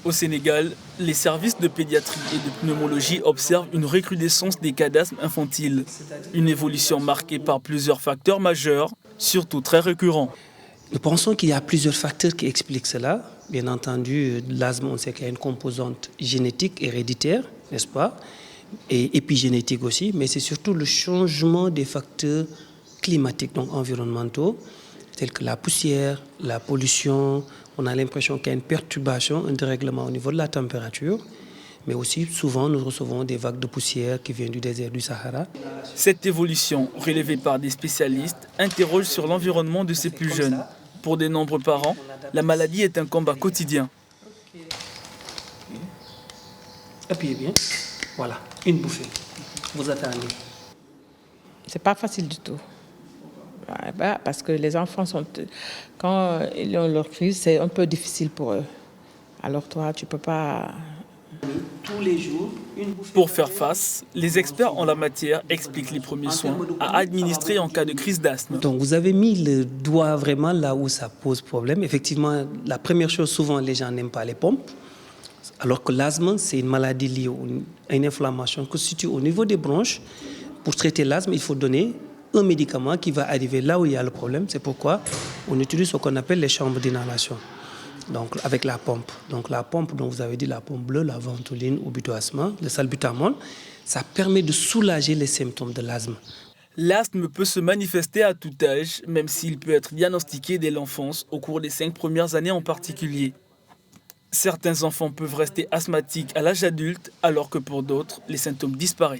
Au Sénégal, les services de pédiatrie et de pneumologie observent une recrudescence des cas d'asthme infantile. Une évolution marquée par plusieurs facteurs majeurs, surtout très récurrents. Nous pensons qu'il y a plusieurs facteurs qui expliquent cela. Bien entendu, l'asthme, on sait qu'il y a une composante génétique héréditaire, n'est-ce pas, et épigénétique aussi, mais c'est surtout le changement des facteurs climatiques, donc environnementaux, tels que la poussière, la pollution. On a l'impression qu'il y a une perturbation, un dérèglement au niveau de la température, mais aussi souvent nous recevons des vagues de poussière qui viennent du désert du Sahara. Cette évolution, relevée par des spécialistes, interroge sur l'environnement de ces plus jeunes. Pour de nombreux parents, la maladie est un combat quotidien. Appuyez bien. Voilà, une bouffée. Vous attendez. C'est pas facile du tout. Parce que les enfants quand ils ont leur crise, c'est un peu difficile pour eux. Alors toi, tu peux pas. Tous les jours, une bouffée. Pour faire face, les experts en la matière expliquent les premiers soins à administrer en cas de crise d'asthme. Donc vous avez mis le doigt vraiment là où ça pose problème. Effectivement, la première chose, souvent les gens n'aiment pas les pompes. Alors que l'asthme, c'est une maladie liée à une inflammation qui se situe au niveau des bronches. Pour traiter l'asthme, il faut donner un médicament qui va arriver là où il y a le problème. C'est pourquoi on utilise ce qu'on appelle les chambres d'inhalation. Donc avec la pompe. Donc la pompe dont vous avez dit, la pompe bleue, la ventoline ou butoasma, le salbutamol, ça permet de soulager les symptômes de l'asthme. L'asthme peut se manifester à tout âge, même s'il peut être diagnostiqué dès l'enfance, au cours des 5 premières années en particulier. Certains enfants peuvent rester asthmatiques à l'âge adulte, alors que pour d'autres, les symptômes disparaissent.